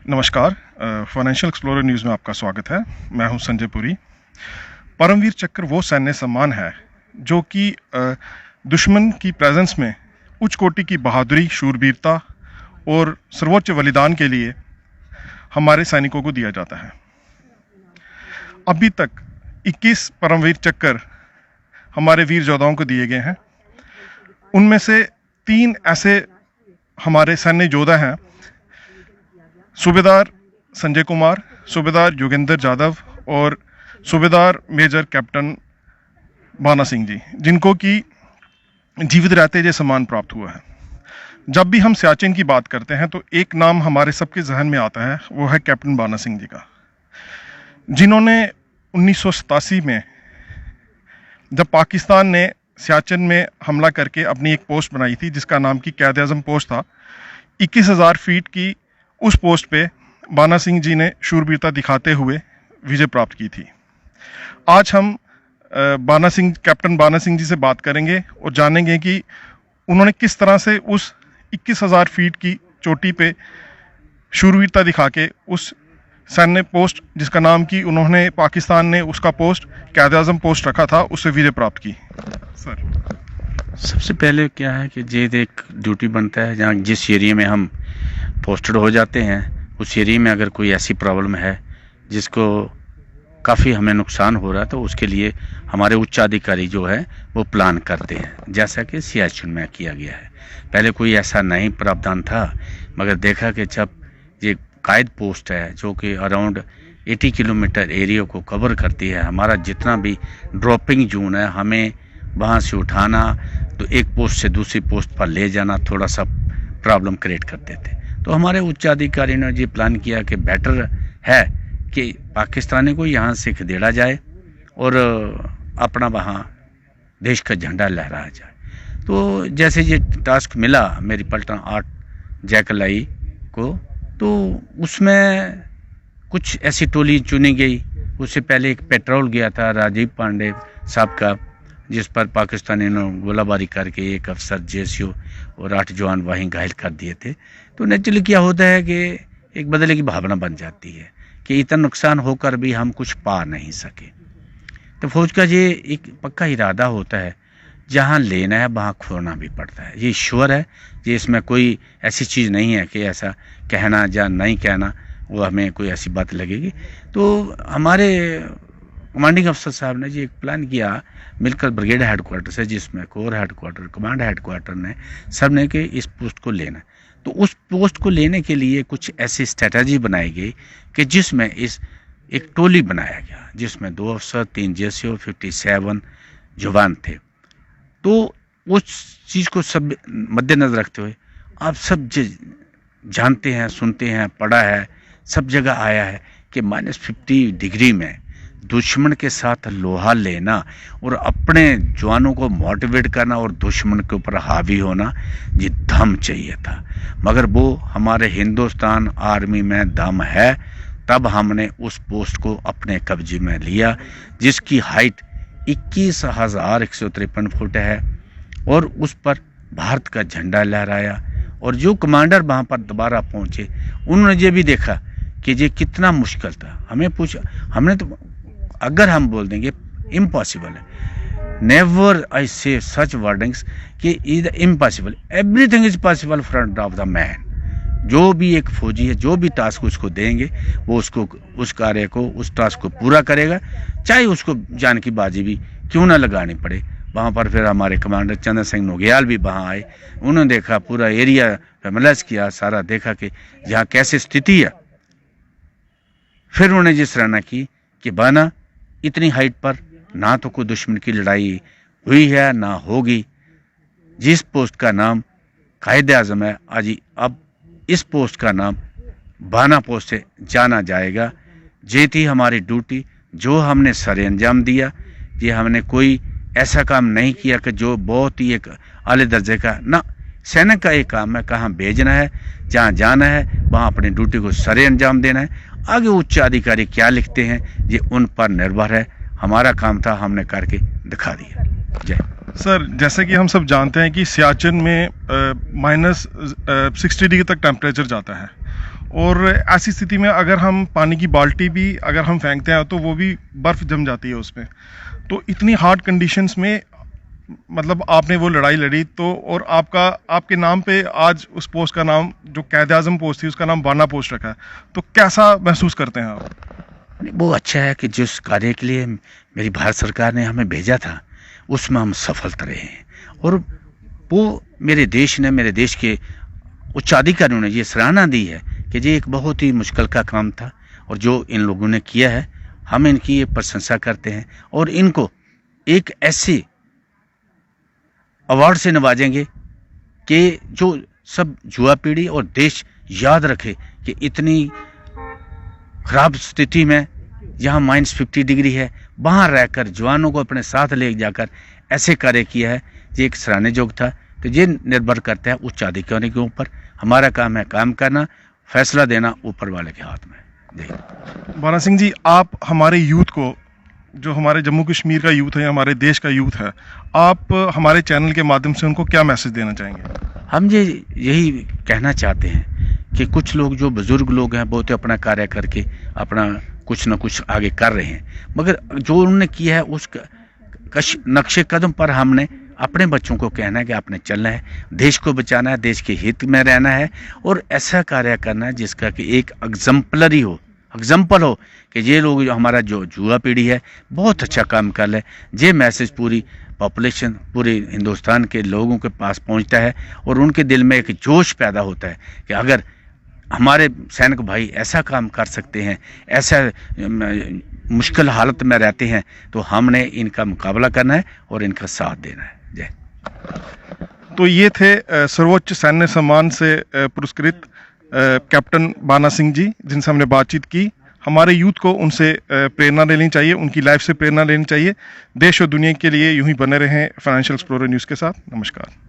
नमस्कार। Financial explorer news में आपका स्वागत है। मैं हूं संजय पुरी। परमवीर चक्र वो सैन्य सम्मान है जो कि दुश्मन की प्रेजेंस में उच्च कोटि की बहादुरी, शूरवीरता और सर्वोच्च बलिदान के लिए हमारे सैनिकों को दिया जाता है। अभी तक 21 परमवीर चक्र हमारे वीर योद्धाओं को दिए गए हैं। उनमें से 3 ऐसे हमारे सैन्य योद्धा हैं, सूबेदार संजय कुमार, सूबेदार योगेंद्र जाधव और सूबेदार मेजर कैप्टन बाना सिंह जी, जिनको कि जीवित रहते ये सम्मान प्राप्त हुआ है। जब भी हम सियाचिन की बात करते हैं तो एक नाम हमारे सबके जहन में आता है, वो है कैप्टन बाना सिंह जी का, जिन्होंने 1987 में जब पाकिस्तान ने सियाचिन में हमला करके अपनी एक पोस्ट बनाई थी जिसका नाम की कैद-ए-आज़म पोस्ट था, 21,000 फीट की उस पोस्ट पे बाना सिंह जी ने शूरवीरता दिखाते हुए विजय प्राप्त की थी। आज हम कैप्टन बाना सिंह जी से बात करेंगे और जानेंगे कि उन्होंने किस तरह से उस 21,000 फीट की चोटी पे शूरवीरता दिखा के उस सैन्य पोस्ट जिसका नाम कि उन्होंने पाकिस्तान ने उसका पोस्ट कैद-ए-आज़म पोस्ट रखा था, उससे विजय प्राप्त की। सर, सबसे पहले क्या है कि ये एक ड्यूटी बनता है जहाँ जिस एरिया में हम पोस्टेड हो जाते हैं उस एरिया में अगर कोई ऐसी प्रॉब्लम है जिसको काफ़ी हमें नुकसान हो रहा है तो उसके लिए हमारे उच्चाधिकारी जो है वो प्लान करते हैं, जैसा कि सियाचिन में किया गया है। पहले कोई ऐसा नहीं प्रावधान था, मगर देखा कि जब ये कायद पोस्ट है जो कि अराउंड 80 किलोमीटर एरिया को कवर करती है, हमारा जितना भी ड्रॉपिंग जोन है हमें वहाँ से उठाना तो एक पोस्ट से दूसरी पोस्ट पर ले जाना थोड़ा सा प्रॉब्लम क्रिएट करते थे। तो हमारे उच्चाधिकारी ने ये प्लान किया कि बेटर है कि पाकिस्तानी को यहाँ से खदेड़ा जाए और अपना वहाँ देश का झंडा लहराया जाए। तो जैसे ये टास्क मिला मेरी पलटन 8 जैकलाई को, तो उसमें कुछ ऐसी टोली चुनी गई। उससे पहले एक पेट्रोल गया था राजीव पांडे साहब का, जिस पर पाकिस्तानी ने गोलाबारी करके एक अफसर जेसीओ और 8 जवान वहीं घायल कर दिए थे। तो नेचुरली क्या होता है कि एक बदले की भावना बन जाती है कि इतना नुकसान होकर भी हम कुछ पा नहीं सके। तो फौज का ये एक पक्का इरादा होता है, जहाँ लेना है वहाँ खोना भी पड़ता है। ये श्योर है, ये इसमें कोई ऐसी चीज़ नहीं है कि ऐसा कहना या नहीं कहना वो हमें कोई ऐसी बात लगेगी। तो हमारे कमांडिंग अफसर साहब ने जी एक प्लान किया मिलकर ब्रिगेड हेडक्वार्टर से, जिसमें कोर हेडक्वार्टर, कमांड हेडक्वार्टर ने सब ने कि इस पोस्ट को लेना। तो उस पोस्ट को लेने के लिए कुछ ऐसी स्ट्रेटजी बनाई गई कि जिसमें एक टोली बनाया गया जिसमें 2 अफसर, 3 जेसीओ, 57 जवान थे। तो उस चीज़ को सब मद्देनजर रखते हुए आप सब जानते हैं, सुनते हैं, पढ़ा है, सब जगह आया है कि -50 डिग्री में दुश्मन के साथ लोहा लेना और अपने जवानों को मोटिवेट करना और दुश्मन के ऊपर हावी होना, ये दम चाहिए था। मगर वो हमारे हिंदुस्तान आर्मी में दम है, तब हमने उस पोस्ट को अपने कब्जे में लिया जिसकी हाइट 21,153 फुट है और उस पर भारत का झंडा लहराया। और जो कमांडर वहाँ पर दोबारा पहुँचे उन्होंने ये भी देखा कि ये कितना मुश्किल था। हमने तो अगर हम बोल देंगे इम्पॉसिबल है, नेवर आई से सच वर्डिंग्स कि is impossible, everything is possible front of the man. जो भी एक फौजी है, जो भी टास्क उसको देंगे वो उसको उस कार्य को, उस टास्क को पूरा करेगा, चाहे उसको जान की बाजी भी क्यों ना लगानी पड़े। वहाँ पर फिर हमारे कमांडर चंद्र सिंह नोगियाल भी वहाँ आए, उन्होंने देखा, पूरा एरिया फेमलाइज किया, सारा देखा कि यहाँ कैसे स्थिति है। फिर उन्होंने जिस सराहना की कि बाना इतनी हाइट पर ना तो कोई दुश्मन की लड़ाई हुई है ना होगी। जिस पोस्ट का नाम कायद-ए-आज़म है, आज अब इस पोस्ट का नाम बाना पोस्ट से जाना जाएगा। ये थी हमारी ड्यूटी, जो हमने सरे अंजाम दिया। ये हमने कोई ऐसा काम नहीं किया कि जो बहुत ही एक आले दर्जे का ना, सैनिक का एक काम है, कहाँ भेजना है, जहाँ जाना है वहाँ अपनी ड्यूटी को सरे अंजाम देना है। आगे उच्च अधिकारी क्या लिखते हैं ये उन पर निर्भर है। हमारा काम था, हमने करके दिखा दिया। जय सर, जैसे कि हम सब जानते हैं कि सियाचिन में -60 डिग्री तक टेम्परेचर जाता है और ऐसी स्थिति में अगर हम पानी की बाल्टी भी अगर हम फेंकते हैं तो वो भी बर्फ़ जम जाती है उसमें। तो इतनी हार्ड कंडीशंस में मतलब आपने वो लड़ाई लड़ी, तो और आपके नाम पे आज उस पोस्ट का नाम, जो कैद आज़म पोस्ट थी, उसका नाम बाना पोस्ट रखा है। तो कैसा महसूस करते हैं आप? वो अच्छा है कि जिस कार्य के लिए मेरी भारत सरकार ने हमें भेजा था उसमें हम सफल रहे हैं, और वो मेरे देश के उच्चाधिकारियों ने ये सराहना दी है कि ये एक बहुत ही मुश्किल का काम था, और जो इन लोगों ने किया है हम इनकी ये प्रशंसा करते हैं, और इनको एक ऐसे अवार्ड से नवाजेंगे कि जो सब युवा पीढ़ी और देश याद रखे कि इतनी खराब स्थिति में जहाँ -50 डिग्री है वहाँ रहकर जवानों को अपने साथ ले जाकर ऐसे कार्य किया है, ये एक सराहने योग्य था। तो ये निर्भर करता है उच्च अधिकारियों के ऊपर। हमारा काम है काम करना, फैसला देना ऊपर वाले के हाथ में। बाना सिंह जी, आप हमारे यूथ को, जो हमारे जम्मू कश्मीर का यूथ है, हमारे देश का यूथ है, आप हमारे चैनल के माध्यम से उनको क्या मैसेज देना चाहेंगे? हम यही कहना चाहते हैं कि कुछ लोग, जो बुजुर्ग लोग हैं, वो तो अपना कार्य करके अपना कुछ ना कुछ आगे कर रहे हैं, मगर जो उन्होंने किया है उस नक्शे कदम पर हमने अपने बच्चों को कहना है कि आपने चलना है, देश को बचाना है, देश के हित में रहना है, और ऐसा कार्य करना है जिसका कि एक एग्जाम्पल हो कि ये लोग, जो हमारा जो युवा पीढ़ी है, बहुत अच्छा काम कर ले। ये मैसेज पूरी पॉपुलेशन, पूरे हिंदुस्तान के लोगों के पास पहुंचता है, और उनके दिल में एक जोश पैदा होता है कि अगर हमारे सैनिक भाई ऐसा काम कर सकते हैं, ऐसा मुश्किल हालत में रहते हैं, तो हमने इनका मुकाबला करना है और इनका साथ देना है। जय। तो ये थे सर्वोच्च सैन्य सम्मान से पुरस्कृत कैप्टन बाना सिंह जी, जिनसे हमने बातचीत की। हमारे यूथ को उनसे प्रेरणा लेनी चाहिए, उनकी लाइफ से प्रेरणा लेनी चाहिए। देश और दुनिया के लिए यूं ही बने रहें फाइनेंशियल एक्सप्लोरर न्यूज़ के साथ। नमस्कार।